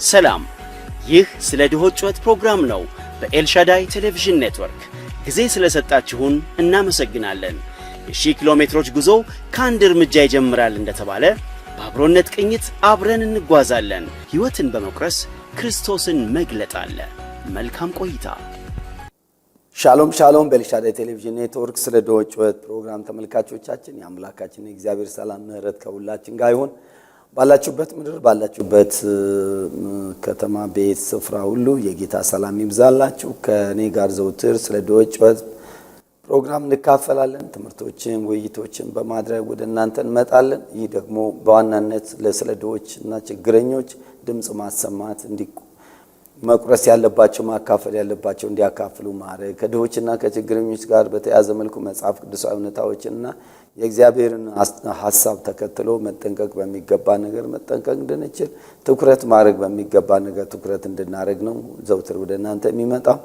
ሰላም፣ ይህ ስለ ድሆች ጩኸት ፕሮግራም ነው በኤልሻዳይ ቴሌቪዥን ኔትወርክ። ጊዜ ስለሰጣችሁን እናመሰግናለን። የ1000 ኪሎ ሜትሮች ጉዞ ከአንድ እርምጃ ይጀምራል እንደተባለ በአብሮነት ቅኝት አብረን እንጓዛለን። ሕይወትን በመቁረስ ክርስቶስን መግለጥ አለ። መልካም ቆይታ። ሻሎም ሻሎም። በኤልሻዳይ ቴሌቪዥን ኔትወርክ ስለ ድሆች ጩኸት ፕሮግራም ተመልካቾቻችን የአምላካችን የእግዚአብሔር ሰላም ምሕረት ከሁላችን ጋር ይሁን። ባላችሁበት ምድር ባላችሁበት ከተማ ቤት ስፍራ ሁሉ የጌታ ሰላም ይብዛላችሁ። ከኔ ጋር ዘውትር ስለ ድሆች ጩኸት ፕሮግራም እንካፈላለን። ትምህርቶችን ውይይቶችን በማድረግ ወደ እናንተ እንመጣለን። ይህ ደግሞ በዋናነት ስለ ድሆች እና ችግረኞች ድምጽ ማሰማት መቁረስ ያለባቸው ማካፈል ያለባቸው እንዲያካፍሉ ማድረግ ከድሆችና ከችግረኞች ጋር በተያያዘ መልኩ መጽሐፍ ቅዱሳዊ እውነታዎችንና የእግዚአብሔርን ሐሳብ ተከትሎ መጠንቀቅ በሚገባ ነገር መጠንቀቅ እንድንችል ትኩረት ማድረግ በሚገባ ነገር ትኩረት እንድናደርግ ነው ዘውትር ወደ እናንተ የሚመጣው።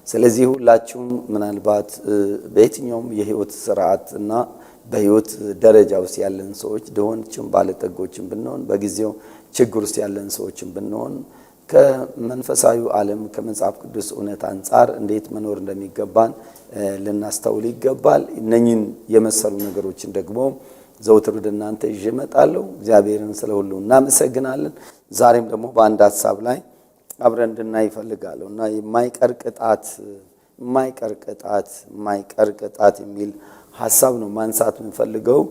ስለዚህ ሁላችሁም ምናልባት በየትኛውም የህይወት ስርዓትና በህይወት ደረጃ ውስጥ ያለን ሰዎች ድሆችም ባለጠጎችም ብንሆን በጊዜው ችግር ውስጥ ያለን ሰዎችም ብንሆን ከመንፈሳዊ ዓለም ከመጽሐፍ ቅዱስ እውነት አንፃር እንዴት መኖር እንደሚገባን ልናስተውል ይገባል። እነኚህን የመሰሉ ነገሮችን ደግሞ ዘውትር ወደ እናንተ ይዤ እመጣለሁ። እግዚአብሔርን ስለ ሁሉ እናመሰግናለን። ዛሬም ደግሞ በአንድ ሐሳብ ላይ አብረን እንድናይ እፈልጋለሁ እና የማይቀር ቅጣት የሚል ሐሳብ ነው ማንሳት የምንፈልገው።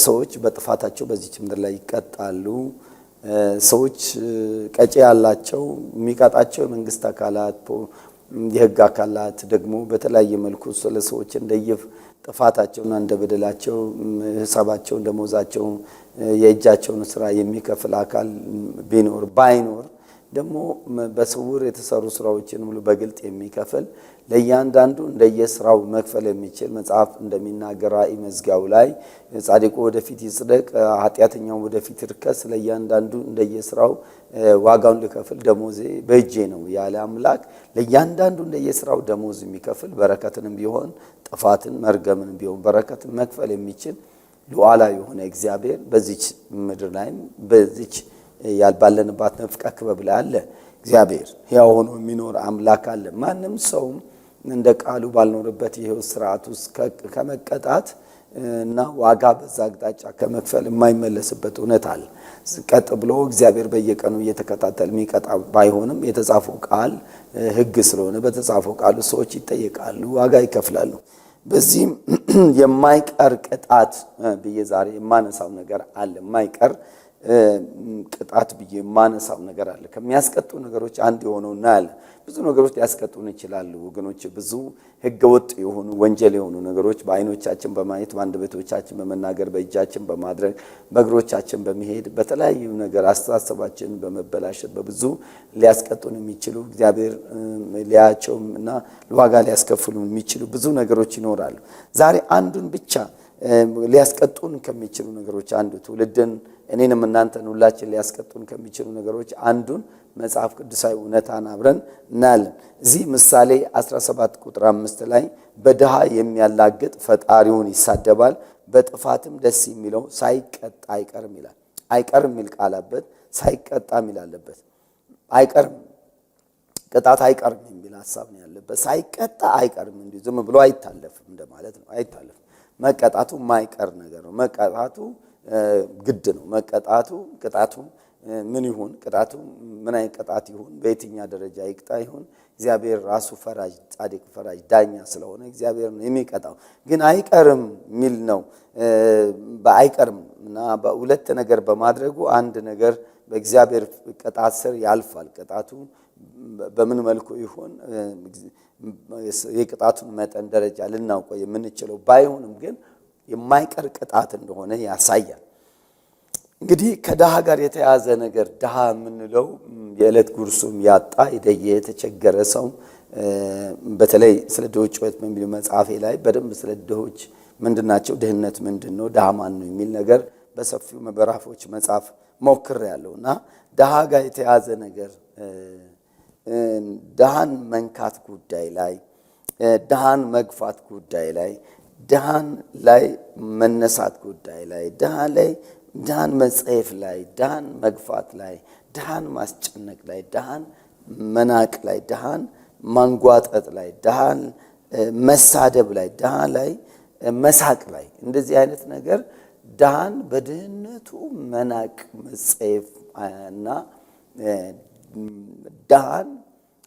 ሰዎች በጥፋታቸው በዚህ ምድር ላይ ይቀጣሉ። ሰዎች ቀጪ ያላቸው የሚቀጣቸው የመንግስት አካላት የህግ አካላት ደግሞ በተለያየ መልኩ ስለ ሰዎች እንደየፍ ጥፋታቸውና እንደበደላቸው ሂሳባቸውን ደሞዛቸው የእጃቸውን ስራ የሚከፍል አካል ቢኖር ባይኖር ደግሞ በስውር የተሰሩ ስራዎችን ሙሉ በግልጥ የሚከፍል ለእያንዳንዱ እንደየስራው መክፈል የሚችል መጽሐፍ እንደሚናገር ራእይ መዝጊያው ላይ ጻድቁ ወደፊት ይጽደቅ ኃጢአተኛው ወደፊት ይርከስ ለእያንዳንዱ እንደየስራው ዋጋውን ሊከፍል ደሞዜ በእጄ ነው ያለ አምላክ ለእያንዳንዱ እንደየስራው ደሞዝ የሚከፍል በረከትንም ቢሆን ጥፋትን መርገምንም ቢሆን በረከትን መክፈል የሚችል ሉዓላዊ የሆነ እግዚአብሔር በዚች ምድር ላይ በዚች ያልባለንባት ነፍቃ ክበብ ላይ አለ። እግዚአብሔር ሕያው ሆኖ የሚኖር አምላክ አለ። ማንም ሰው እንደ ቃሉ ባልኖርበት የሕይወት ስርዓት ውስጥ ከመቀጣት እና ዋጋ በዛ አቅጣጫ ከመክፈል የማይመለስበት እውነት አለ። ቀጥ ብሎ እግዚአብሔር በየቀኑ እየተከታተለ የሚቀጣ ባይሆንም የተጻፈው ቃል ሕግ ስለሆነ በተጻፈው ቃሉ ሰዎች ይጠየቃሉ፣ ዋጋ ይከፍላሉ። በዚህም የማይቀር ቅጣት ብዬ ዛሬ የማነሳው ነገር አለ። የማይቀር ቅጣት ብዬ ማነሳው ነገር አለ። ከሚያስቀጡ ነገሮች አንድ የሆነውና ያለ ብዙ ነገሮች ሊያስቀጡን ይችላሉ ወገኖች። ብዙ ህገወጥ የሆኑ ወንጀል የሆኑ ነገሮች በአይኖቻችን በማየት በአንደበቶቻችን በመናገር በእጃችን በማድረግ በእግሮቻችን በመሄድ በተለያዩ ነገር አስተሳሰባችን በመበላሸት በብዙ ሊያስቀጡን የሚችሉ እግዚአብሔር ሊያቸውም እና ዋጋ ሊያስከፍሉ የሚችሉ ብዙ ነገሮች ይኖራሉ። ዛሬ አንዱን ብቻ ሊያስቀጡን ከሚችሉ ነገሮች አንዱ ትውልድን እኔንም እናንተን ሁላችን ሊያስቀጡን ከሚችሉ ነገሮች አንዱን መጽሐፍ ቅዱሳዊ እውነታን አብረን እናያለን። እዚህ ምሳሌ 17 ቁጥር 5 ላይ በድሃ የሚያላግጥ ፈጣሪውን ይሳደባል፣ በጥፋትም ደስ የሚለው ሳይቀጣ አይቀርም ይላል። አይቀርም የሚል ቃል አለበት፣ ሳይቀጣ የሚል አለበት። አይቀርም ቅጣት አይቀርም የሚል ሐሳብ ነው ያለበት። ሳይቀጣ አይቀርም እንዲሁ ዝም ብሎ አይታለፍም እንደማለት ነው። አይታለፍም። መቀጣቱ የማይቀር ነገር ነው። መቀጣቱ ግድ ነው። ቅጣቱ ምን ይሁን ቅጣቱ ምን አይነት ቅጣት ይሁን በየትኛው ደረጃ ይቅጣ ይሁን እግዚአብሔር ራሱ ፈራጅ ጻድቅ ፈራጅ ዳኛ ስለሆነ እግዚአብሔር ነው የሚቀጣው። ግን አይቀርም የሚል ነው። በአይቀርም እና በሁለት ነገር በማድረጉ አንድ ነገር በእግዚአብሔር ቅጣት ስር ያልፋል። ቅጣቱ በምን መልኩ ይሁን የቅጣቱን መጠን ደረጃ ልናውቀው የምንችለው ባይሆንም ግን የማይቀር ቅጣት እንደሆነ ያሳያል። እንግዲህ ከድሃ ጋር የተያዘ ነገር ድሃ የምንለው የዕለት ጉርሱም ያጣ የደየ የተቸገረ ሰው በተለይ ስለ ድሆች ጩኸት በሚለው መጽሐፌ ላይ በደንብ ስለ ድሆች ምንድናቸው ድህነት ምንድነው ድሃ ማን ነው የሚል ነገር በሰፊው ምዕራፎች መጽሐፍ ሞክሬያለሁና ድሃ ጋር የተያዘ ነገር ድሃን መንካት ጉዳይ ላይ ድሃን መግፋት ጉዳይ ላይ ድሃን ላይ መነሳት ጉዳይ ላይ ድሃን መጽሔፍ ላይ ድሃን መግፋት ላይ ድሃን ማስጨነቅ ላይ፣ ድሃን መናቅ ላይ፣ ድሃን ማንጓጠጥ ላይ፣ ድሃን መሳደብ ላይ፣ ድሃ ላይ መሳቅ ላይ፣ እንደዚህ አይነት ነገር ድሃን በድህነቱ መናቅ መጸየፍ እና ድሃን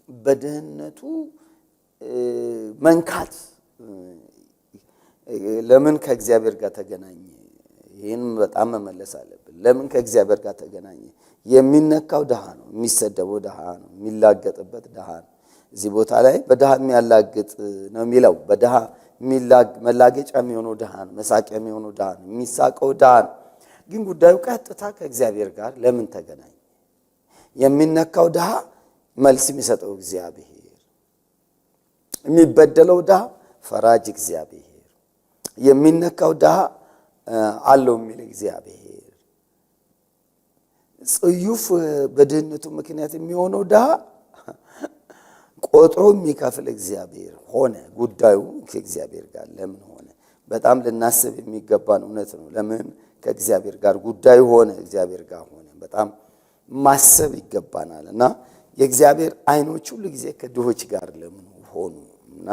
በድህነቱ መንካት። ለምን ከእግዚአብሔር ጋር ተገናኘ? ይህን በጣም መመለስ አለብን። ለምን ከእግዚአብሔር ጋር ተገናኘ? የሚነካው ድሃ ነው፣ የሚሰደበው ድሃ ነው፣ የሚላገጥበት ድሃ ነው። እዚህ ቦታ ላይ በድሃ የሚያላግጥ ነው የሚለው። በድሃ መላገጫ የሚሆነው ድሃ ነው፣ መሳቂያ የሚሆነው ድሃ ነው፣ የሚሳቀው ድሃ ነው። ግን ጉዳዩ ቀጥታ ከእግዚአብሔር ጋር ለምን ተገናኘ? የሚነካው ድሃ መልስ የሚሰጠው እግዚአብሔር፣ የሚበደለው ድሃ ፈራጅ እግዚአብሔር፣ የሚነካው ድሃ አለው የሚል እግዚአብሔር፣ ጽዩፍ በድህነቱ ምክንያት የሚሆነው ድሃ ቆጥሮ የሚከፍል እግዚአብሔር ሆነ። ጉዳዩ ከእግዚአብሔር ጋር ለምን ሆነ? በጣም ልናስብ የሚገባን እውነት ነው። ለምን ከእግዚአብሔር ጋር ጉዳዩ ሆነ? እግዚአብሔር ጋር ሆነ። በጣም ማሰብ ይገባናል። እና የእግዚአብሔር ዓይኖች ሁሉ ጊዜ ከድሆች ጋር ለምን ሆኑ? እና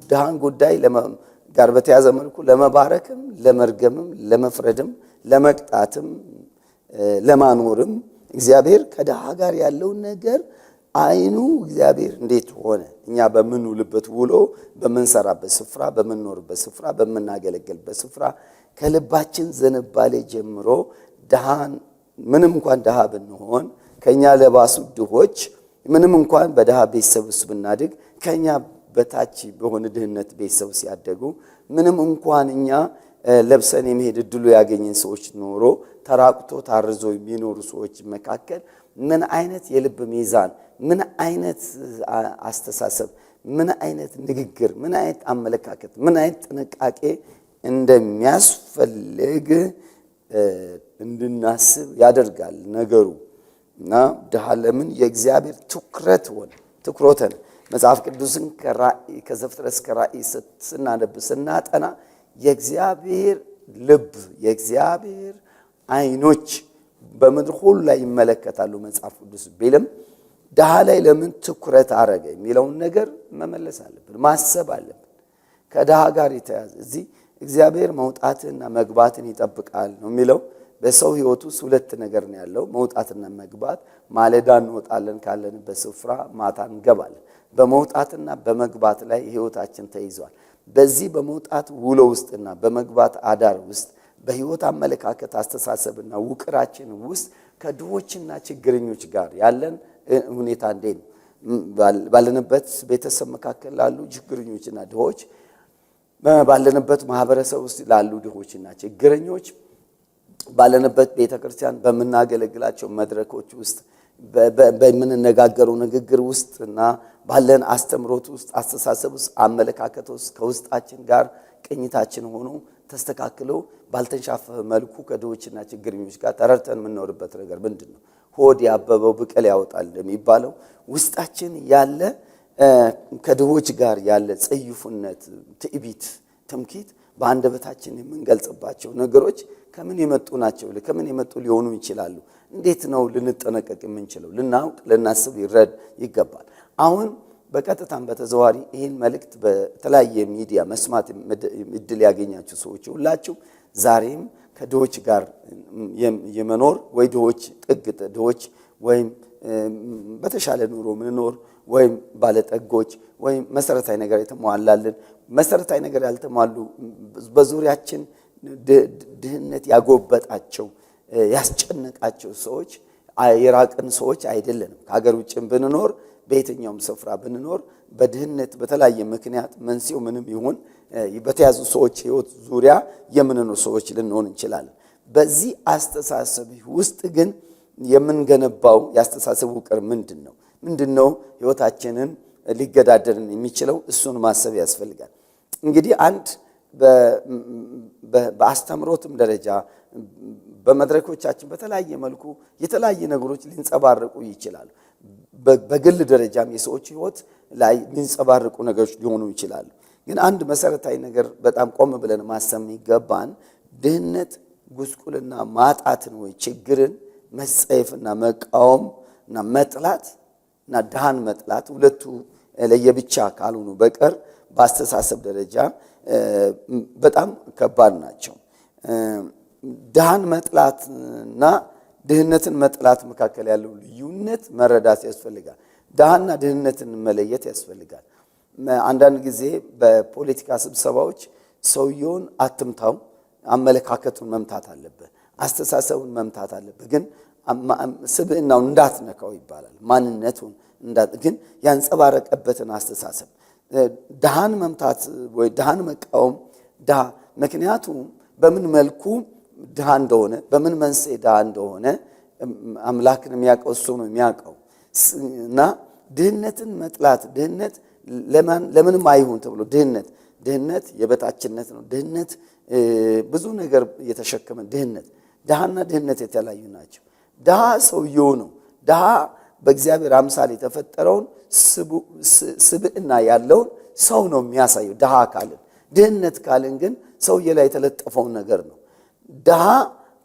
ድሃን ጉዳይ ጋር በተያዘ መልኩ ለመባረክም፣ ለመርገምም፣ ለመፍረድም፣ ለመቅጣትም፣ ለማኖርም እግዚአብሔር ከድሃ ጋር ያለውን ነገር ዓይኑ እግዚአብሔር እንዴት ሆነ? እኛ በምንውልበት ውሎ፣ በምንሰራበት ስፍራ፣ በምንኖርበት ስፍራ፣ በምናገለግልበት ስፍራ ከልባችን ዝንባሌ ጀምሮ ድሃን ምንም እንኳን ድሃ ብንሆን ከኛ ለባሱ ድሆች ምንም እንኳን በድሃ ቤተሰብ ውስጥ ብናድግ ከኛ በታች በሆነ ድህነት ቤተሰብ ሲያደጉ ምንም እንኳን እኛ ለብሰን የመሄድ እድሉ ያገኘን ሰዎች ኖሮ ተራቁቶ ታርዞ የሚኖሩ ሰዎች መካከል ምን አይነት የልብ ሚዛን፣ ምን አይነት አስተሳሰብ፣ ምን አይነት ንግግር፣ ምን አይነት አመለካከት፣ ምን አይነት ጥንቃቄ እንደሚያስፈልግ እንድናስብ ያደርጋል ነገሩ። እና ድሃ ለምን የእግዚአብሔር ትኩረት ሆነ? ትኩረትን መጽሐፍ ቅዱስን ከዘፍጥረት እስከ ራእይ ስናነብ ስናጠና የእግዚአብሔር ልብ የእግዚአብሔር ዓይኖች በምድር ሁሉ ላይ ይመለከታሉ መጽሐፍ ቅዱስ ቢልም ድሃ ላይ ለምን ትኩረት አረገ የሚለውን ነገር መመለስ አለብን፣ ማሰብ አለብን። ከድሃ ጋር የተያዘ እዚህ እግዚአብሔር መውጣትና መግባትን ይጠብቃል ነው የሚለው። በሰው ሕይወት ውስጥ ሁለት ነገር ነው ያለው፣ መውጣትና መግባት። ማለዳ እንወጣለን ካለንበት ስፍራ፣ ማታ እንገባለን። በመውጣትና በመግባት ላይ ሕይወታችን ተይዟል። በዚህ በመውጣት ውሎ ውስጥና በመግባት አዳር ውስጥ በሕይወት አመለካከት አስተሳሰብና ውቅራችን ውስጥ ከድሆችና ችግረኞች ጋር ያለን ሁኔታ እንዴት ነው? ባለንበት ቤተሰብ መካከል ላሉ ችግረኞችና ድሆች፣ ባለንበት ማህበረሰብ ውስጥ ላሉ ድሆችና ችግረኞች፣ ባለንበት ቤተክርስቲያን በምናገለግላቸው መድረኮች ውስጥ በምንነጋገረው ንግግር ውስጥ እና ባለን አስተምሮት ውስጥ አስተሳሰብ ውስጥ አመለካከት ውስጥ ከውስጣችን ጋር ቅኝታችን ሆኖ ተስተካክሎ ባልተንሻፈፈ መልኩ ከድሆችና ችግረኞች ጋር ተረድተን የምንኖርበት ነገር ምንድን ነው? ሆድ ያበበው ብቅል ያወጣል እንደሚባለው ውስጣችን ያለ ከድሆች ጋር ያለ ጽዩፍነት፣ ትዕቢት፣ ትምክህት በአንደበታችን የምንገልጽባቸው ነገሮች ከምን የመጡ ናቸው? ከምን የመጡ ሊሆኑ ይችላሉ? እንዴት ነው ልንጠነቀቅ የምንችለው? ልናውቅ፣ ልናስብ ይገባል። አሁን በቀጥታም በተዘዋዋሪ ይህን መልእክት በተለያየ ሚዲያ መስማት እድል ያገኛችሁ ሰዎች ሁላችሁ ዛሬም ከድሆች ጋር የመኖር ወይ ድሆች ጥግ ድሆች ወይም በተሻለ ኑሮ ምንኖር ወይም ባለጠጎች ወይም መሰረታዊ ነገር የተሟላልን መሰረታዊ ነገር ያልተሟሉ በዙሪያችን ድህነት ያጎበጣቸው ያስጨነቃቸው ሰዎች የራቅን ሰዎች አይደለንም። ከሀገር ውጭም ብንኖር በየትኛውም ስፍራ ብንኖር በድህነት በተለያየ ምክንያት መንስኤው ምንም ይሁን በተያዙ ሰዎች ሕይወት ዙሪያ የምንኖር ሰዎች ልንሆን እንችላለን። በዚህ አስተሳሰብ ውስጥ ግን የምንገነባው ያስተሳሰብ ውቅር ምንድነው? ምንድነው ሕይወታችንን ሊገዳደርን የሚችለው? እሱን ማሰብ ያስፈልጋል። እንግዲህ አንድ በአስተምሮትም ደረጃ በመድረኮቻችን በተለያየ መልኩ የተለያየ ነገሮች ሊንጸባረቁ ይችላሉ። በግል ደረጃም የሰዎች ሕይወት ላይ ሊንጸባረቁ ነገሮች ሊሆኑ ይችላሉ። ግን አንድ መሰረታዊ ነገር በጣም ቆም ብለን ማሰብ ይገባን። ድህነት ጉስቁልና ማጣትን ወይ ችግርን መጸየፍና መቃወም እና መጥላት እና ድሃን መጥላት ሁለቱ ለየብቻ ካልሆኑ በቀር በአስተሳሰብ ደረጃ በጣም ከባድ ናቸው። ድሃን መጥላትና ድህነትን መጥላት መካከል ያለው ልዩነት መረዳት ያስፈልጋል። ድሃና ድህነትን መለየት ያስፈልጋል። አንዳንድ ጊዜ በፖለቲካ ስብሰባዎች ሰውየውን አትምታው፣ አመለካከቱን መምታት አለበት፣ አስተሳሰቡን መምታት አለበት፣ ግን ስብዕናውን እንዳትነካው ይባላል። ማንነቱን ግን ያንጸባረቀበትን አስተሳሰብ ድሃን መምታት ወይ ድሃን መቃወም ምክንያቱም በምን መልኩ ድሃ እንደሆነ በምን መንስኤ ድሃ እንደሆነ አምላክን የሚያውቀው እሱ ነው የሚያውቀው። እና ድህነትን መጥላት ድህነት ለምንም አይሁን ተብሎ ድህነት የበታችነት ነው። ድህነት ብዙ ነገር የተሸከመ ድሃና ድህነት የተለያዩ ናቸው። ድሃ ሰውየው ነው። ድሃ በእግዚአብሔር አምሳል የተፈጠረውን ስብዕና ያለውን ሰው ነው የሚያሳየው ድሃ ካልን። ድህነት ካልን ግን ሰውዬ ላይ የተለጠፈውን ነገር ነው። ድሃ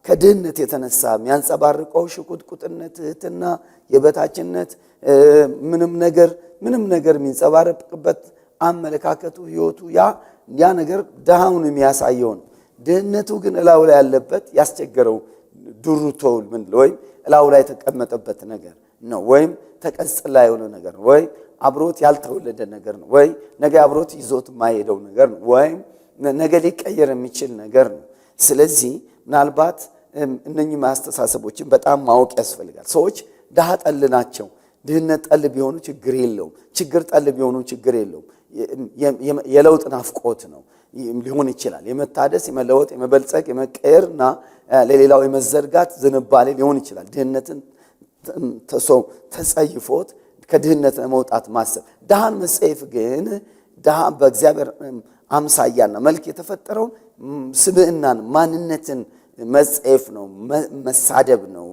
ከድህነት የተነሳ የሚያንጸባርቀው ሽቁጥቁጥነት፣ ትህትና፣ የበታችነት ምንም ነገር የሚንጸባረቅበት አመለካከቱ፣ ህይወቱ ያ ነገር ድሃውን የሚያሳየው ነው። ድህነቱ ግን እላው ላይ ያለበት ያስቸገረው ዱሩቶል ወይም እላው ላይ የተቀመጠበት ነገር ነው፣ ወይም ተቀጽላ የሆነ ነገር ነው፣ ወይ አብሮት ያልተወለደ ነገር ነው፣ ወይ ነገ አብሮት ይዞት የማይሄደው ነገር ነው፣ ወይም ነገ ሊቀየር የሚችል ነገር ነው። ስለዚህ ምናልባት እነኚህ ማስተሳሰቦችን በጣም ማወቅ ያስፈልጋል። ሰዎች ድሃ ጠል ናቸው። ድህነት ጠል ቢሆኑ ችግር የለውም። ችግር ጠል ቢሆኑ ችግር የለውም። የለውጥ ናፍቆት ነው ሊሆን ይችላል። የመታደስ፣ የመለወጥ፣ የመበልጸግ፣ የመቀየርና ለሌላው የመዘርጋት ዝንባሌ ሊሆን ይችላል። ድህነትን ሰው ተጸይፎት ከድህነት ለመውጣት ማሰብ። ድሃን መጸየፍ ግን ድሃ በእግዚአብሔር አምሳያና መልክ የተፈጠረውን ስብዕናን ማንነትን መጸየፍ ነው፣ መሳደብ ነው፣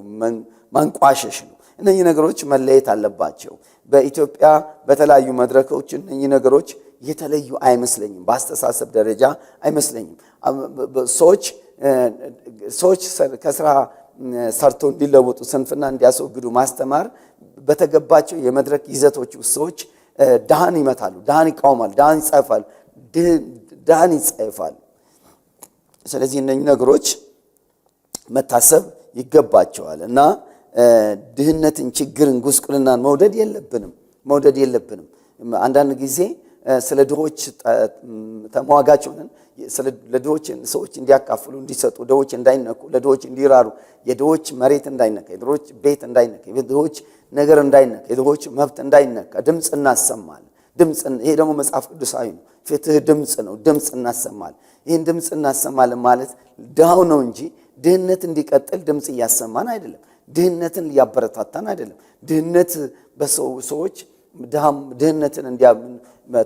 ማንቋሸሽ ነው። እነኚህ ነገሮች መለየት አለባቸው። በኢትዮጵያ በተለያዩ መድረኮች እነኚህ ነገሮች የተለዩ አይመስለኝም። በአስተሳሰብ ደረጃ አይመስለኝም። ሰዎች ከስራ ሰርተው እንዲለወጡ ስንፍና እንዲያስወግዱ ማስተማር በተገባቸው የመድረክ ይዘቶች ሰዎች ድሃን ይመታሉ፣ ድሃን ይቃወማሉ፣ ድሃን ይጸየፋሉ። ስለዚህ እነኚህ ነገሮች መታሰብ ይገባቸዋል እና ድህነትን፣ ችግርን፣ ጉስቁልናን መውደድ የለብንም። አንዳንድ ጊዜ ስለ ድሆች ተሟጋች ሆነን ለድሆች ሰዎች እንዲያካፍሉ፣ እንዲሰጡ፣ ድሆች እንዳይነኩ፣ ለድሆች እንዲራሩ፣ የድሆች መሬት እንዳይነካ፣ የድሆች ቤት እንዳይነካ፣ የድሆች ነገር እንዳይነካ፣ የድሆች መብት እንዳይነካ ድምፅ እናሰማለን። ይሄ ደግሞ መጽሐፍ ቅዱሳዊ ነው። ፍትህ ድምፅ ነው። ድምፅ እናሰማለን። ይህን ድምፅ እናሰማለን ማለት ድሃው ነው እንጂ ድህነት እንዲቀጥል ድምፅ እያሰማን አይደለም። ድህነትን እያበረታታን አይደለም። ድህነት በሰዎች ድህነትን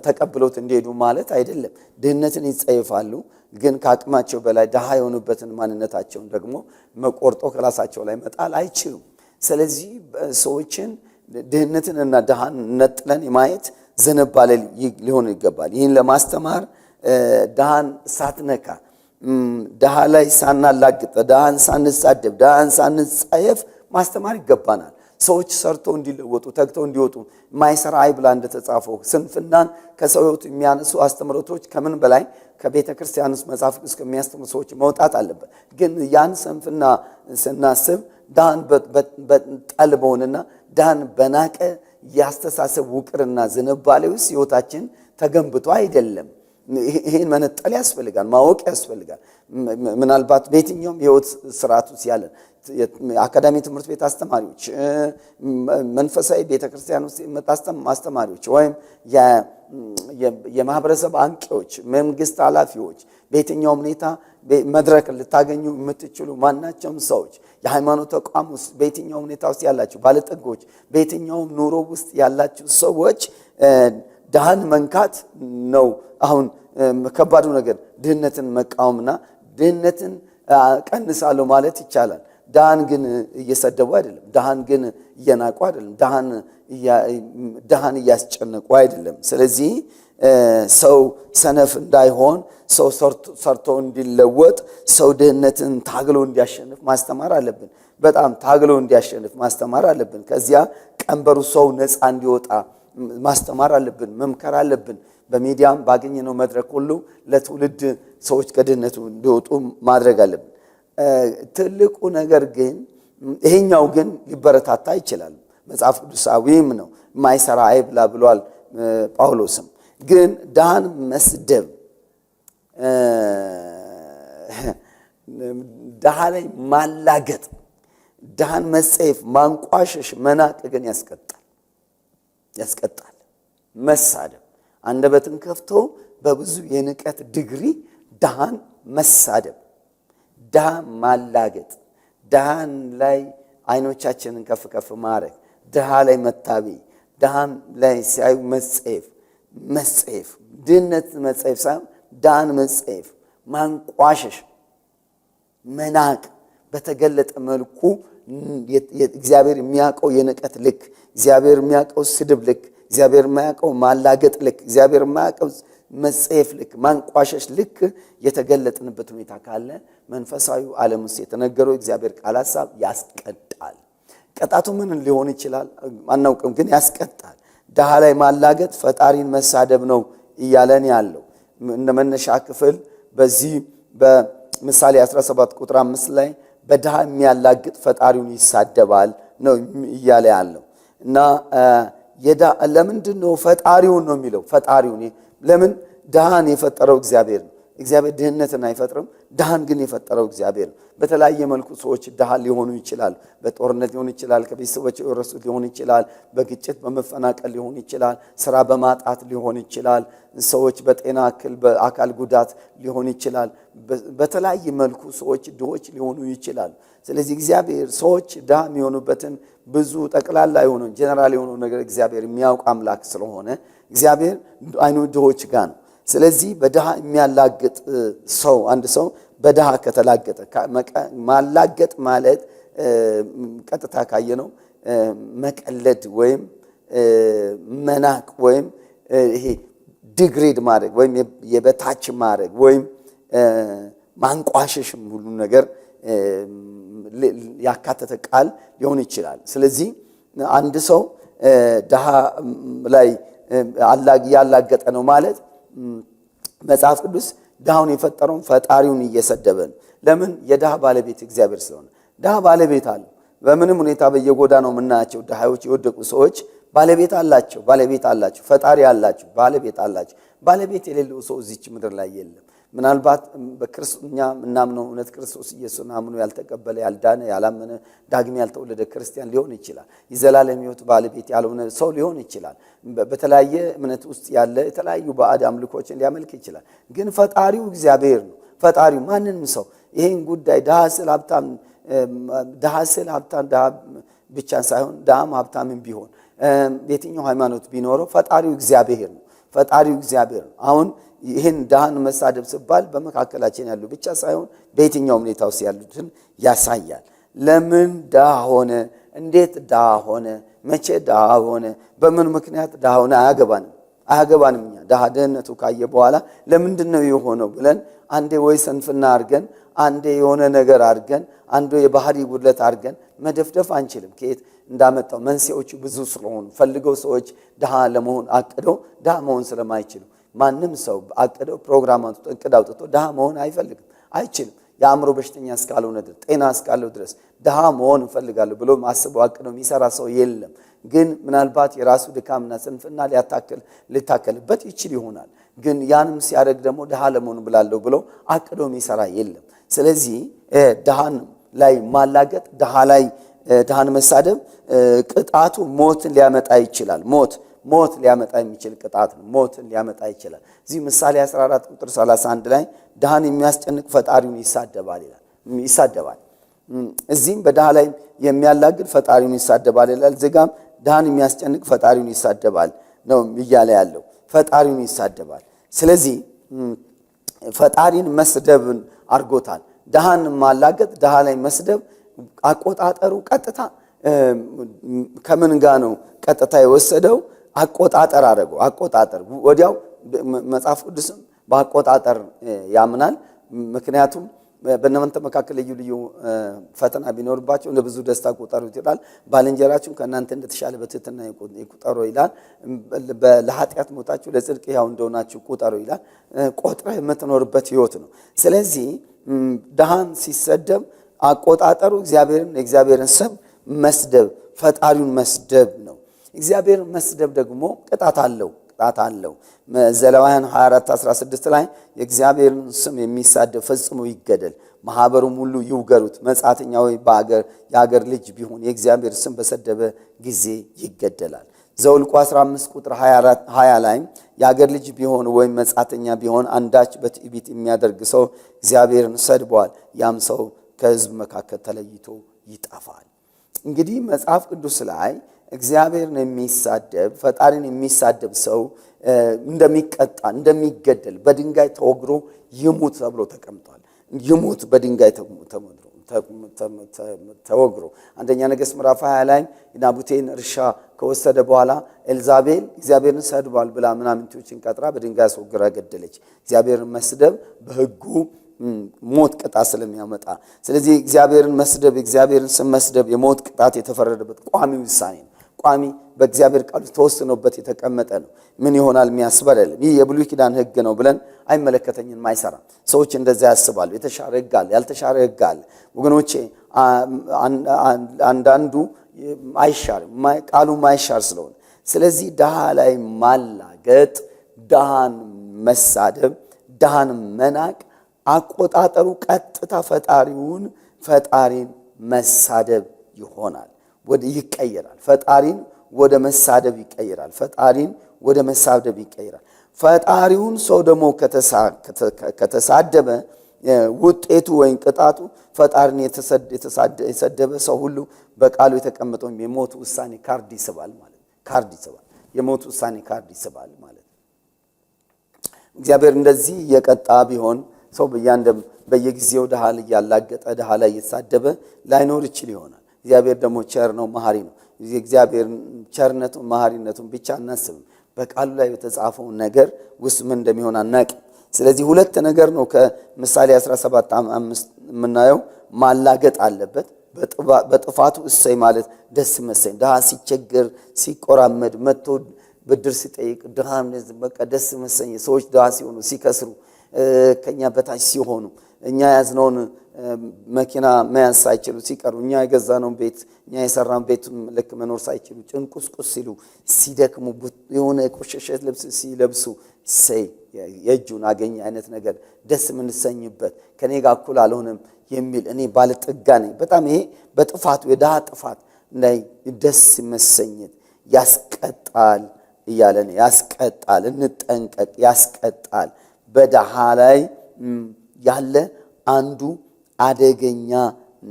ተቀብሎት እንዲሄዱ ማለት አይደለም። ድህነትን ይጸይፋሉ፣ ግን ከአቅማቸው በላይ ድሃ የሆኑበትን ማንነታቸውን ደግሞ መቆርጦ ከራሳቸው ላይ መጣል አይችሉም። ስለዚህ ሰዎችን ድህነትንና ድሃን ነጥለን የማየት ዝንባሌ ሊሆን ይገባል። ይህን ለማስተማር ድሃን ሳትነካ፣ ድሃ ላይ ሳናላግጥ፣ ድሃን ሳንሳደብ፣ ድሃን ሳንጸየፍ ማስተማር ይገባናል። ሰዎች ሰርተው እንዲለወጡ፣ ተግተው እንዲወጡ ማይሰራ አይብላ እንደተጻፈው ስንፍናን ከሰው ሕይወት የሚያነሱ አስተምሮቶች ከምን በላይ ከቤተ ክርስቲያን ውስጥ መጽሐፍ ቅዱስ ከሚያስተምሩ ሰዎች መውጣት አለበት። ግን ያን ስንፍና ስናስብ ድሃን ጠል በሆነና ድሃን በናቀ የአስተሳሰብ ውቅርና ዝንባሌ ውስጥ ሕይወታችን ተገንብቶ አይደለም። ይሄን መነጠል ያስፈልጋል፣ ማወቅ ያስፈልጋል። ምናልባት በየትኛውም የሕይወት ስርዓት ውስጥ ያለን አካዳሚ ትምህርት ቤት አስተማሪዎች፣ መንፈሳዊ ቤተክርስቲያን ውስጥ አስተማሪዎች፣ ወይም የማህበረሰብ አንቂዎች፣ መንግስት ኃላፊዎች፣ በየትኛውም ሁኔታ መድረክ ልታገኙ የምትችሉ ማናቸውም ሰዎች፣ የሃይማኖት ተቋም ውስጥ በየትኛውም ሁኔታ ውስጥ ያላችሁ ባለጠጎች፣ በየትኛውም ኑሮ ውስጥ ያላችሁ ሰዎች ድሃን መንካት ነው አሁን ከባዱ ነገር። ድህነትን መቃወምና ድህነትን ቀንሳለሁ ማለት ይቻላል። ድሃን ግን እየሰደቡ አይደለም። ድሃን ግን እየናቁ አይደለም። ድሃን እያስጨነቁ አይደለም። ስለዚህ ሰው ሰነፍ እንዳይሆን፣ ሰው ሰርቶ እንዲለወጥ፣ ሰው ድህነትን ታግሎ እንዲያሸንፍ ማስተማር አለብን። በጣም ታግሎ እንዲያሸንፍ ማስተማር አለብን። ከዚያ ቀንበሩ ሰው ነፃ እንዲወጣ ማስተማር አለብን፣ መምከር አለብን። በሚዲያም ባገኘነው መድረክ ሁሉ ለትውልድ ሰዎች ከድህነቱ እንዲወጡ ማድረግ አለብን። ትልቁ ነገር ግን ይሄኛው ግን ሊበረታታ ይችላል። መጽሐፍ ቅዱሳዊም ነው። የማይሰራ አይብላ ብሏል ጳውሎስም። ግን ድሃን መስደብ፣ ድሃ ላይ ማላገጥ፣ ድሃን መጸየፍ፣ ማንቋሸሽ፣ መናቅ ግን ያስቀጣል። መሳደብ አንደበትን ከፍቶ በብዙ የንቀት ዲግሪ ድሃን መሳደብ፣ ድሃ ማላገጥ፣ ድሃን ላይ አይኖቻችንን ከፍ ከፍ ማድረግ፣ ድሃ ላይ መታበይ፣ ድሃን ላይ ሲያዩ መጸየፍ፣ ድህነት መጸየፍ ሳይሆን ድሃን መጸየፍ፣ ማንቋሸሽ፣ መናቅ በተገለጠ መልኩ እግዚአብሔር የሚያውቀው የንቀት ልክ፣ እግዚአብሔር የሚያውቀው ስድብ ልክ፣ እግዚአብሔር የማያውቀው ማላገጥ ልክ፣ እግዚአብሔር የማያውቀው መጸየፍ ልክ፣ ማንቋሸሽ ልክ የተገለጥንበት ሁኔታ ካለ መንፈሳዊ ዓለም ውስጥ የተነገረው እግዚአብሔር ቃል ሐሳብ ያስቀጣል። ቀጣቱ ምን ሊሆን ይችላል አናውቅም፣ ግን ያስቀጣል። ድሃ ላይ ማላገጥ ፈጣሪን መሳደብ ነው እያለን ያለው እንደ መነሻ ክፍል በዚህ በምሳሌ 17 ቁጥር 5 ላይ በድሃ የሚያላግጥ ፈጣሪውን ይሳደባል ነው እያለ ያለው። እና ለምንድን ነው ፈጣሪውን ነው የሚለው? ፈጣሪውን ለምን? ድሃን የፈጠረው እግዚአብሔር ነው። እግዚአብሔር ድህነትን አይፈጥርም። ድሃን ግን የፈጠረው እግዚአብሔር ነው። በተለያየ መልኩ ሰዎች ድሃ ሊሆኑ ይችላል። በጦርነት ሊሆን ይችላል፣ ከቤተሰቦች የወረሱት ሊሆን ይችላል፣ በግጭት በመፈናቀል ሊሆን ይችላል፣ ስራ በማጣት ሊሆን ይችላል፣ ሰዎች በጤና እክል በአካል ጉዳት ሊሆን ይችላል። በተለያየ መልኩ ሰዎች ድሆች ሊሆኑ ይችላል። ስለዚህ እግዚአብሔር ሰዎች ድሃ የሚሆኑበትን ብዙ ጠቅላላ የሆነ ጀነራል የሆነ ነገር እግዚአብሔር የሚያውቅ አምላክ ስለሆነ እግዚአብሔር አይኑ ድሆች ጋር ነው። ስለዚህ በድሃ የሚያላግጥ ሰው አንድ ሰው በድሃ ከተላገጠ ማላገጥ ማለት ቀጥታ ካየነው መቀለድ ወይም መናቅ ወይም ይሄ ዲግሬድ ማድረግ ወይም የበታች ማድረግ ወይም ማንቋሸሽም ሁሉ ነገር ያካተተ ቃል ሊሆን ይችላል። ስለዚህ አንድ ሰው ድሃ ላይ ያላገጠ ነው ማለት መጽሐፍ ቅዱስ ድሃውን የፈጠረውን ፈጣሪውን እየሰደበ ነው። ለምን? የድሃ ባለቤት እግዚአብሔር ስለሆነ። ድሃ ባለቤት አለው። በምንም ሁኔታ በየጎዳናው የምናያቸው ድሃዎች የወደቁ ሰዎች ባለቤት አላቸው፣ ፈጣሪ አላቸው፣ ባለቤት አላቸው። ባለቤት የሌለው ሰው እዚች ምድር ላይ የለም። ምናልባት በክርስቶኛ እናምነው እውነት ክርስቶስ ኢየሱስን አምኖ ያልተቀበለ ያልዳነ ያላመነ ዳግም ያልተወለደ ክርስቲያን ሊሆን ይችላል። የዘላለም ሕይወት ባለቤት ያልሆነ ሰው ሊሆን ይችላል። በተለያየ እምነት ውስጥ ያለ የተለያዩ ባዕድ አምልኮችን ሊያመልክ ይችላል። ግን ፈጣሪው እግዚአብሔር ነው። ፈጣሪው ማንንም ሰው ይሄን ጉዳይ ድሃ ስል ሀብታም ድሃ ብቻ ሳይሆን ድሃም ሀብታምም ቢሆን የትኛው ሃይማኖት ቢኖረው ፈጣሪው እግዚአብሔር ነው። አሁን ይህን ድሃን መሳደብ ሲባል በመካከላችን ያሉ ብቻ ሳይሆን በየትኛውም ሁኔታ ውስጥ ያሉትን ያሳያል። ለምን ድሃ ሆነ? እንዴት ድሃ ሆነ? መቼ ድሃ ሆነ? በምን ምክንያት ድሃ ሆነ? አያገባንም። እኛ ድህነቱ ካየ በኋላ ለምንድን ነው የሆነው ብለን አንዴ ወይ ስንፍና አድርገን፣ አንዴ የሆነ ነገር አድርገን፣ አንዱ የባህሪ ጉድለት አድርገን መደፍደፍ አንችልም። ከየት እንዳመጣው መንስኤዎቹ ብዙ ስለሆኑ ፈልገው ሰዎች ድሃ ለመሆን አቅደው ድሃ መሆን ስለማይችሉ ማንም ሰው አቅደው ፕሮግራም እቅድ አውጥቶ ድሃ መሆን አይፈልግም፣ አይችልም። የአእምሮ በሽተኛ እስካልሆነ ድረስ ጤና እስካለው ድረስ ድሃ መሆን እፈልጋለሁ ብሎ አስበው አቅደው የሚሰራ ሰው የለም። ግን ምናልባት የራሱ ድካምና ስንፍና ሊታከልበት ይችል ይሆናል። ግን ያንም ሲያደርግ ደግሞ ድሃ ለመሆን ብላለሁ ብሎ አቅደው የሚሰራ የለም። ስለዚህ ድሃን ላይ ማላገጥ፣ ድሃን መሳደብ ቅጣቱ ሞትን ሊያመጣ ይችላል። ሞት ሊያመጣ የሚችል ቅጣት ነው። ሞትን ሊያመጣ ይችላል። እዚህ ምሳሌ 14 ቁጥር 31 ላይ ድሃን የሚያስጨንቅ ፈጣሪውን ይሳደባል። እዚህም በድሃ ላይ የሚያላግድ ፈጣሪውን ይሳደባል ይላል። እዚጋም ድሃን የሚያስጨንቅ ፈጣሪውን ይሳደባል ነው እያለ ያለው። ፈጣሪውን ይሳደባል። ስለዚህ ፈጣሪን መስደብን አድርጎታል። ድሃን ማላገጥ፣ ድሃ ላይ መስደብ አቆጣጠሩ ቀጥታ ከምን ጋር ነው ቀጥታ የወሰደው? አቆጣጠር አደረገው። አቆጣጠር ወዲያው መጽሐፍ ቅዱስም በአቆጣጠር ያምናል። ምክንያቱም በእናንተ መካከል ልዩ ልዩ ፈተና ቢኖርባቸው እንደ ብዙ ደስታ ቁጠሩት ይላል። ባልንጀራችሁን ከእናንተ እንደተሻለ በትህትና ይቁጠሩ ይላል። ለኃጢአት ሞታችሁ ለጽድቅ ሕያው እንደሆናችሁ ቁጠሩ ይላል። ቆጥረህ የምትኖርበት ሕይወት ነው። ስለዚህ ድሃን ሲሰደብ አቆጣጠሩ የእግዚአብሔርን ስም መስደብ፣ ፈጣሪውን መስደብ ነው። እግዚአብሔርን መስደብ ደግሞ ቅጣት አለው። ዘሌዋውያን 24:16 ላይ የእግዚአብሔርን ስም የሚሳደብ ፈጽሞ ይገደል፣ ማህበሩም ሁሉ ይውገሩት። መጻተኛ ወይ የአገር ልጅ ቢሆን የእግዚአብሔር ስም በሰደበ ጊዜ ይገደላል። ዘኍልቍ 15 ቁጥር 20 ላይ የአገር ልጅ ቢሆን ወይም መጻተኛ ቢሆን አንዳች በትዕቢት የሚያደርግ ሰው እግዚአብሔርን ሰድቧል፣ ያም ሰው ከሕዝብ መካከል ተለይቶ ይጠፋል። እንግዲህ መጽሐፍ ቅዱስ ላይ እግዚአብሔርን የሚሳደብ ፈጣሪን የሚሳደብ ሰው እንደሚቀጣ እንደሚገደል በድንጋይ ተወግሮ ይሙት ተብሎ ተቀምጧል። ይሙት በድንጋይ ተወግሮ አንደኛ ነገሥት ምዕራፍ 20 ላይ ናቡቴን እርሻ ከወሰደ በኋላ ኤልዛቤል እግዚአብሔርን ሰድቧል ብላ ምናምንቶችን ቀጥራ በድንጋይ አስወግራ ገደለች። እግዚአብሔርን መስደብ በሕጉ ሞት ቅጣት ስለሚያመጣ፣ ስለዚህ እግዚአብሔርን መስደብ የእግዚአብሔርን ስም መስደብ የሞት ቅጣት የተፈረደበት ቋሚ ውሳኔ ነው። ቋሚ በእግዚአብሔር ቃል ተወስኖበት የተቀመጠ ነው። ምን ይሆናል የሚያስብል አይደለም። ይህ የብሉይ ኪዳን ሕግ ነው ብለን አይመለከተኝም፣ አይሰራም። ሰዎች እንደዛ ያስባሉ። የተሻረ ሕግ አለ፣ ያልተሻረ ሕግ አለ። ወገኖቼ አንዳንዱ አይሻርም፣ ቃሉ ማይሻር ስለሆነ፣ ስለዚህ ድሃ ላይ ማላገጥ፣ ድሃን መሳደብ፣ ድሃን መናቅ አቆጣጠሩ ቀጥታ ፈጣሪን መሳደብ ይሆናል። ይቀየራል። ፈጣሪን ወደ መሳደብ ይቀየራል። ፈጣሪውን ሰው ደግሞ ከተሳደበ ውጤቱ ወይም ቅጣቱ ፈጣሪን የሰደበ ሰው ሁሉ በቃሉ የተቀመጠው የሞት ውሳኔ ካርድ ይስባል ማለት የሞት ውሳኔ ካርድ ይስባል ማለት። እግዚአብሔር እንደዚህ የቀጣ ቢሆን ሰው በየጊዜው ድሃ እያላገጠ ድሃ ላይ እየተሳደበ ላይኖር ይችል ይሆናል። እግዚአብሔር ደግሞ ቸር ነው፣ መሐሪ ነው። እግዚአብሔር ቸርነቱን መሐሪነቱን ብቻ አናስብም። በቃሉ ላይ የተጻፈው ነገር ውስጥ ምን እንደሚሆን አናውቅም። ስለዚህ ሁለት ነገር ነው ከምሳሌ 17:5 የምናየው። ማላገጥ አለበት። በጥፋቱ እሰይ ማለት ደስ መሰኝ። ድሃ ሲቸገር ሲቆራመድ መጥቶ ብድር ሲጠይቅ ድሃ በቃ ደስ መሰኝ። ሰዎች ድሃ ሲሆኑ ሲከስሩ ከኛ በታች ሲሆኑ እኛ ያዝነውን መኪና መያዝ ሳይችሉ ሲቀሩ እኛ የገዛነውን ቤት እኛ የሰራን ቤት ልክ መኖር ሳይችሉ ጭንቁስቁስ ሲሉ ሲደክሙ የሆነ ቆሸሸ ልብስ ሲለብሱ ሰይ የእጁን አገኘ አይነት ነገር ደስ የምንሰኝበት ከኔ ጋር እኩል አልሆነም የሚል እኔ ባለጠጋ ነኝ በጣም ይሄ በጥፋቱ የድሃ ጥፋት ላይ ደስ መሰኘት ያስቀጣል እያለን ያስቀጣል። እንጠንቀቅ። ያስቀጣል። በድሃ ላይ ያለ አንዱ አደገኛ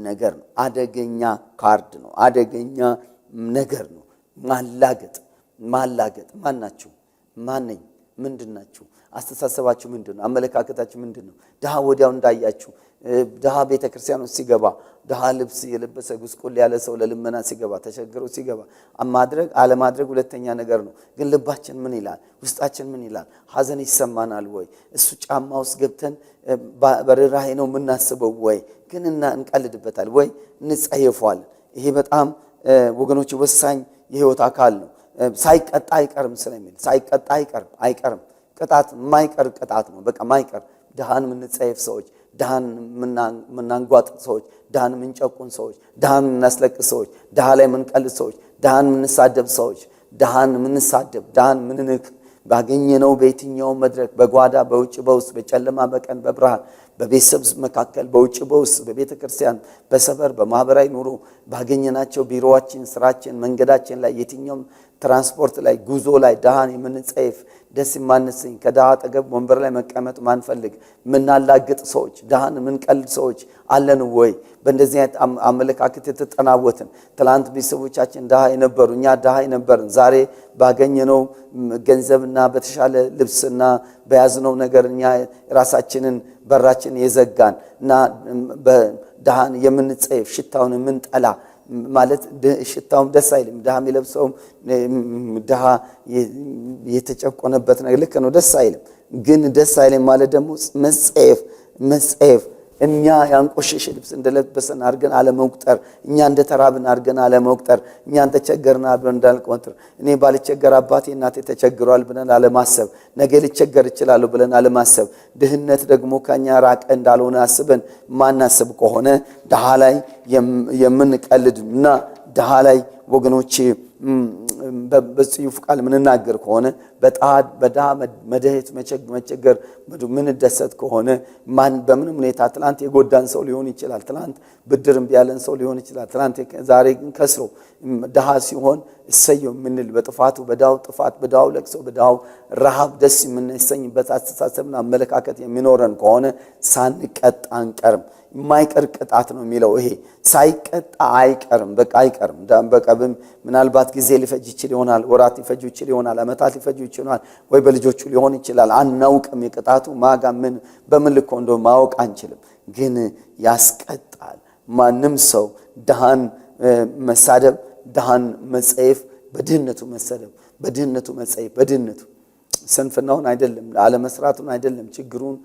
ነገር ነው። አደገኛ ካርድ ነው። አደገኛ ነገር ነው። ማላገጥ ማናችሁ? ማነኝ? ምንድናችሁ? አስተሳሰባችሁ ምንድነው? አመለካከታችሁ ምንድነው? ድሃ ወዲያው እንዳያችሁ ድሃ ቤተክርስቲያን ውስጥ ሲገባ ድሃ ልብስ የለበሰ ጉስቁል ያለ ሰው ለልመና ሲገባ ተቸግሮ ሲገባ ማድረግ አለማድረግ ሁለተኛ ነገር ነው። ግን ልባችን ምን ይላል? ውስጣችን ምን ይላል? ሐዘን ይሰማናል ወይ? እሱ ጫማ ውስጥ ገብተን በርህራሄ ነው የምናስበው ወይ? ግን እንቀልድበታል ወይ? እንጸየፈዋል። ይሄ በጣም ወገኖች ወሳኝ የህይወት አካል ነው። ሳይቀጣ አይቀርም ስለሚል ሳይቀጣ አይቀርም። ቅጣት የማይቀር ቅጣት ነው። በቃ ማይቀር ድሃን የምንጸየፍ ሰዎች፣ ድሃን የምናንጓጥ ሰዎች፣ ድሃን የምንጨቁን ሰዎች፣ ድሃን የምናስለቅስ ሰዎች፣ ድሃ ላይ የምንቀልድ ሰዎች፣ ድሃን የምንሳደብ ሰዎች፣ ድሃን የምንንቅ ባገኘነው በየትኛው መድረክ በጓዳ በውጭ በውስጥ በጨለማ በቀን በብርሃን በቤተሰብ መካከል በውጭ በውስጥ በቤተ ክርስቲያን በሰፈር በማህበራዊ ኑሮ ባገኘናቸው ቢሮዋችን፣ ስራችን፣ መንገዳችን ላይ የትኛውም ትራንስፖርት ላይ ጉዞ ላይ ድሃን የምንጸየፍ ደስ የማንሰኝ ከድሃ አጠገብ ወንበር ላይ መቀመጥ ማንፈልግ ምናላግጥ ሰዎች ድሃን ምንቀልድ ሰዎች አለን ወይ? በእንደዚህ አይነት አመለካከት የተጠናወትን ትላንት ቤተሰቦቻችን ድሃ የነበሩ እኛ ድሃ የነበርን ዛሬ ባገኘነው ገንዘብና በተሻለ ልብስና በያዝነው ነገር እኛ ራሳችንን በራችን የዘጋን እና በድሃን የምንጸየፍ ሽታውን የምንጠላ ማለት ሽታውም ደስ አይልም። ድሃ የሚለብሰውም ድሃ የተጨቆነበት ነገር ልክ ነው፣ ደስ አይልም። ግን ደስ አይልም ማለት ደግሞ መጸየፍ እኛ ያንቆሸሸ ልብስ እንደለበሰን አድርገን አለመቁጠር፣ እኛ እንደተራብን አድርገን አለመቁጠር፣ እኛ እንደተቸገርን አድርገን እንዳልቆጥር፣ እኔ ባልቸገር አባቴ እናቴ ተቸግሯል ብለን አለማሰብ፣ ነገ ልቸገር እችላለሁ ብለን አለማሰብ፣ ድህነት ደግሞ ከኛ ራቀ እንዳልሆነ አስበን ማናስብ ከሆነ ድሃ ላይ የምንቀልድና ድሃ ላይ ወገኖቼ በጽዩፍ ቃል ምንናገር ከሆነ በድሃ መደህት መቸገር ምንደሰት ከሆነ ማን በምንም ሁኔታ ትላንት የጎዳን ሰው ሊሆን ይችላል፣ ትላንት ብድርም ቢያለን ሰው ሊሆን ይችላል፣ ትላንት ዛሬ ግን ከስሮ ድሃ ሲሆን እሰየው ምንል በጥፋቱ በድሃው ጥፋት በድሃው ለቅሶ በድሃው ረሃብ ደስ የምንሰኝበት አስተሳሰብና አመለካከት የሚኖረን ከሆነ ሳንቀጣ አንቀርም። የማይቀር ቅጣት ነው የሚለው ይሄ ሳይቀጣ አይቀርም። በቃ አይቀርም። በቀብም ምናልባት ጊዜ ሊፈጅ ይችል ይሆናል፣ ወራት ሊፈጅ ይችል ይሆናል፣ አመታት ሊፈጅ ይችላል፣ ወይ በልጆቹ ሊሆን ይችላል። አናውቅም። የቅጣቱ ማጋ ምን በምን ልኮ እንደው ማወቅ አንችልም። ግን ያስቀጣል። ማንም ሰው ድሃን መሳደብ፣ ድሃን መጸየፍ፣ በድህነቱ መሰደብ፣ በድህነቱ መጸየፍ፣ በድህነቱ ስንፍናውን አይደለም፣ አለመስራቱን አይደለም፣ ችግሩን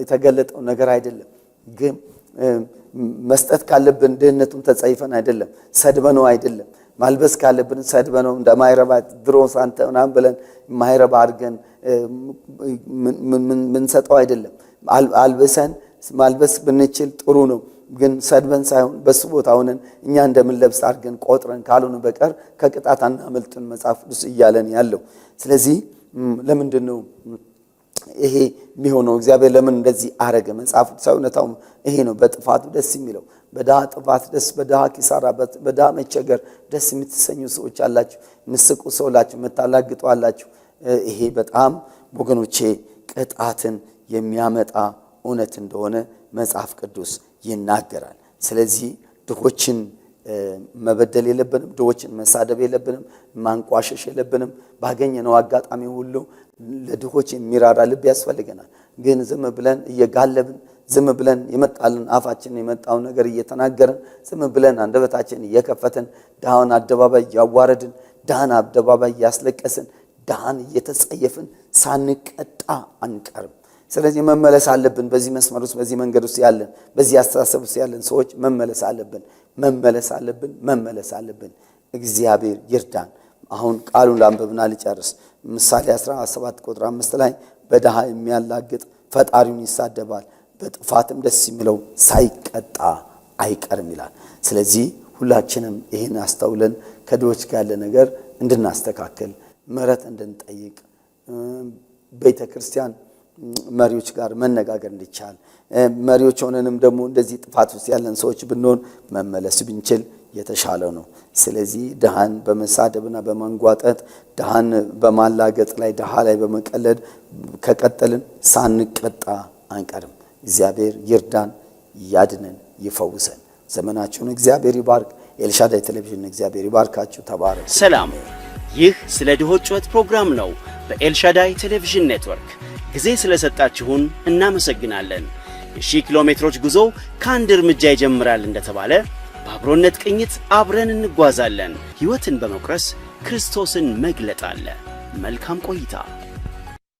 የተገለጠው ነገር አይደለም። ግን መስጠት ካለብን ድህነቱን ተጸይፈን አይደለም፣ ሰድበነው አይደለም። ማልበስ ካለብን ሰድበነው እንደማይረባ ድሮ ሳንተ ምናምን ብለን ማይረባ አድርገን ምን ሰጠው አይደለም። አልበሰን ማልበስ ብንችል ጥሩ ነው። ግን ሰድበን ሳይሆን በሱ ቦታ ሆነን እኛ እንደምንለብስ አድርገን ቆጥረን ካልሆነ በቀር ከቅጣት አናመልጥን መጽሐፍ ቅዱስ እያለን ያለው። ስለዚህ ለምንድን ነው ይሄ የሚሆነው? እግዚአብሔር ለምን እንደዚህ አረገ? መጽሐፍ ቅዱሳዊነታው ይሄ ነው። በጥፋቱ ደስ የሚለው በድሃ ጥፋት ደስ፣ በድሃ ኪሳራ፣ በድሃ መቸገር ደስ የምትሰኙ ሰዎች አላችሁ፣ ምስቁ ሰው አላችሁ፣ መታላግጡ አላችሁ። ይሄ በጣም ወገኖቼ ቅጣትን የሚያመጣ እውነት እንደሆነ መጽሐፍ ቅዱስ ይናገራል። ስለዚህ ድሆችን መበደል የለብንም፣ ድሆችን መሳደብ የለብንም፣ ማንቋሸሽ የለብንም። ባገኘነው አጋጣሚ ሁሉ ለድሆች የሚራራ ልብ ያስፈልገናል። ግን ዝም ብለን እየጋለብን ዝም ብለን የመጣልን አፋችን የመጣው ነገር እየተናገርን ዝም ብለን አንደበታችን እየከፈትን ድሃን አደባባይ እያዋረድን ድሃን አደባባይ እያስለቀስን ድሃን እየተጸየፍን ሳንቀጣ አንቀርም። ስለዚህ መመለስ አለብን። በዚህ መስመር ውስጥ በዚህ መንገድ ውስጥ ያለን በዚህ አስተሳሰብ ውስጥ ያለን ሰዎች መመለስ አለብን። እግዚአብሔር ይርዳን። አሁን ቃሉን ላንብብና ልጨርስ። ምሳሌ 17 ቁጥር 5 ላይ በድሃ የሚያላግጥ ፈጣሪውን ይሳደባል፣ በጥፋትም ደስ የሚለው ሳይቀጣ አይቀርም ይላል። ስለዚህ ሁላችንም ይህን አስተውለን ከድሆች ጋር ያለ ነገር እንድናስተካከል ምሕረት እንድንጠይቅ ቤተ ክርስቲያን መሪዎች ጋር መነጋገር እንዲቻል መሪዎች ሆነንም ደግሞ እንደዚህ ጥፋት ውስጥ ያለን ሰዎች ብንሆን መመለስ ብንችል የተሻለ ነው። ስለዚህ ድሃን በመሳደብና በመንጓጠጥ ድሃን በማላገጥ ላይ ድሃ ላይ በመቀለድ ከቀጠልን ሳንቀጣ አንቀርም። እግዚአብሔር ይርዳን፣ ያድነን፣ ይፈውሰን። ዘመናችሁን እግዚአብሔር ይባርክ። ኤልሻዳይ ቴሌቪዥን እግዚአብሔር ይባርካችሁ። ተባረክ። ሰላም። ይህ ስለ ድሆች ጩኸት ፕሮግራም ነው በኤልሻዳይ ቴሌቪዥን ኔትወርክ። ጊዜ ስለሰጣችሁን እናመሰግናለን። የ1000 ኪሎ ሜትሮች ጉዞ ከአንድ እርምጃ ይጀምራል እንደተባለ በአብሮነት ቅኝት አብረን እንጓዛለን። ሕይወትን በመቁረስ ክርስቶስን መግለጥ አለ። መልካም ቆይታ።